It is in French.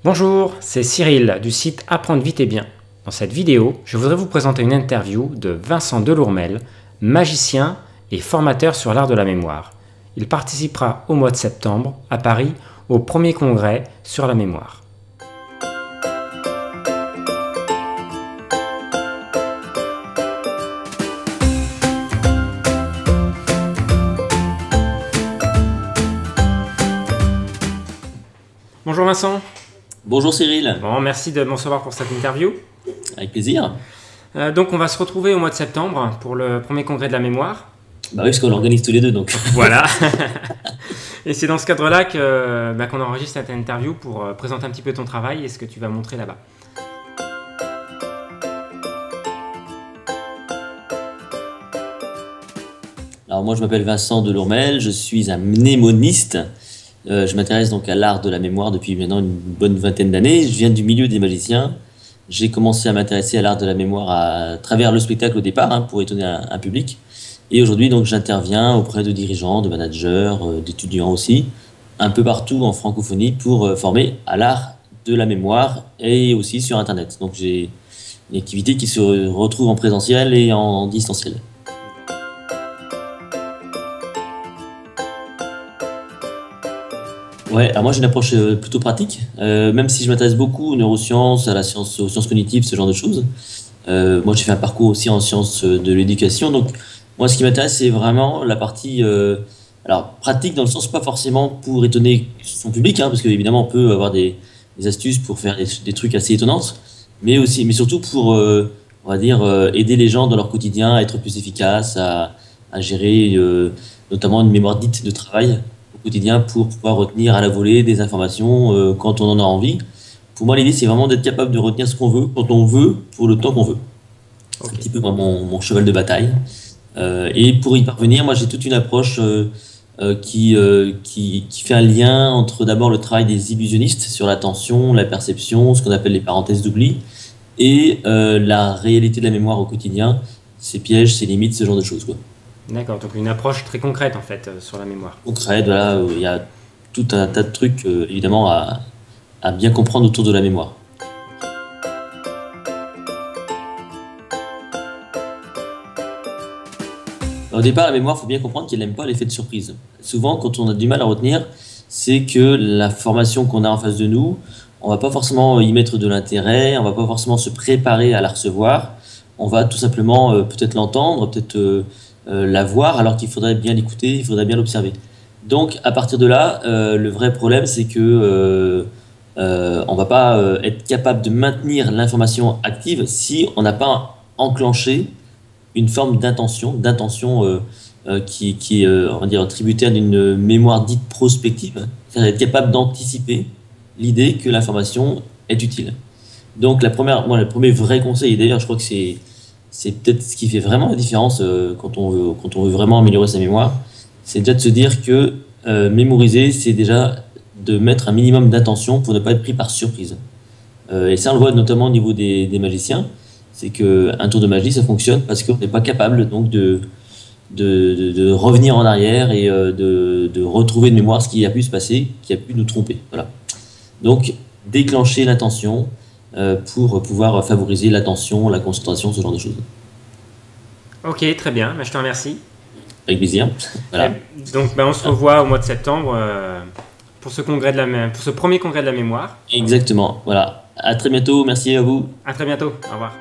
Bonjour, c'est Cyril du site Apprendre vite et bien. Dans cette vidéo, je voudrais vous présenter une interview de Vincent Delourmel, magicien et formateur sur l'art de la mémoire. Il participera au mois de septembre à Paris au premier congrès sur la mémoire. Bonjour Vincent. Bonjour Cyril. Bon, merci de me recevoir pour cette interview. Avec plaisir. Donc on va se retrouver au mois de septembre pour le premier congrès de la mémoire. Bah oui, parce qu'on l'organise tous les deux donc. Voilà. Et c'est dans ce cadre-là qu'on enregistre cette interview pour présenter un petit peu ton travail et ce que tu vas montrer là-bas. Alors moi je m'appelle Vincent Delourmel, je suis un mnémoniste. Je m'intéresse donc à l'art de la mémoire depuis maintenant une bonne vingtaine d'années. Je viens du milieu des magiciens. J'ai commencé à m'intéresser à l'art de la mémoire à travers le spectacle au départ, pour étonner un public. Et aujourd'hui donc j'interviens auprès de dirigeants, de managers, d'étudiants aussi, un peu partout en francophonie pour former à l'art de la mémoire et aussi sur Internet. Donc j'ai une activité qui se retrouve en présentiel et en distanciel. Ouais, alors moi j'ai une approche plutôt pratique, même si je m'intéresse beaucoup aux neurosciences, à la science, aux sciences cognitives, ce genre de choses. Moi j'ai fait un parcours aussi en sciences de l'éducation, donc moi ce qui m'intéresse c'est vraiment la partie alors pratique dans le sens pas forcément pour étonner son public, parce qu'évidemment on peut avoir des astuces pour faire des trucs assez étonnants, mais surtout pour on va dire aider les gens dans leur quotidien à être plus efficaces, à gérer notamment une mémoire dite de travail quotidien pour pouvoir retenir à la volée des informations quand on en a envie. Pour moi, l'idée, c'est vraiment d'être capable de retenir ce qu'on veut, quand on veut, pour le temps qu'on veut. Okay. C'est un petit peu mon cheval de bataille. Et pour y parvenir, moi, j'ai toute une approche qui fait un lien entre d'abord le travail des illusionnistes sur l'attention, la perception, ce qu'on appelle les parenthèses d'oubli, et la réalité de la mémoire au quotidien, ses pièges, ses limites, ce genre de choses, quoi. D'accord, donc une approche très concrète en fait sur la mémoire. Concrète, voilà, il y a tout un tas de trucs évidemment à bien comprendre autour de la mémoire. Au départ, la mémoire, il faut bien comprendre qu'elle n'aime pas l'effet de surprise. Souvent, quand on a du mal à retenir, c'est que l'information qu'on a en face de nous, on ne va pas forcément y mettre de l'intérêt, on ne va pas forcément se préparer à la recevoir, on va tout simplement peut-être l'entendre, peut-être la voir alors qu'il faudrait bien l'écouter, il faudrait bien l'observer. Donc à partir de là, le vrai problème c'est que on va pas être capable de maintenir l'information active si on n'a pas enclenché une forme d'intention qui est on va dire tributaire d'une mémoire dite prospective, c'est-à-dire être capable d'anticiper l'idée que l'information est utile. Donc le premier vrai conseil, et d'ailleurs je crois que c'est peut-être ce qui fait vraiment la différence quand on veut vraiment améliorer sa mémoire, c'est déjà de se dire que mémoriser, c'est déjà de mettre un minimum d'attention pour ne pas être pris par surprise. Et ça, on le voit notamment au niveau des magiciens, c'est qu'un tour de magie, ça fonctionne parce qu'on n'est pas capable donc de revenir en arrière et de retrouver de mémoire ce qui a pu se passer, qui a pu nous tromper. Voilà. Donc, déclencher l'intention, pour pouvoir favoriser l'attention, la concentration, ce genre de choses. Ok, très bien, je te remercie. Avec plaisir. Voilà. Donc on se revoit au mois de septembre pour ce premier congrès de la mémoire. Exactement, voilà. À très bientôt, merci à vous. À très bientôt, au revoir.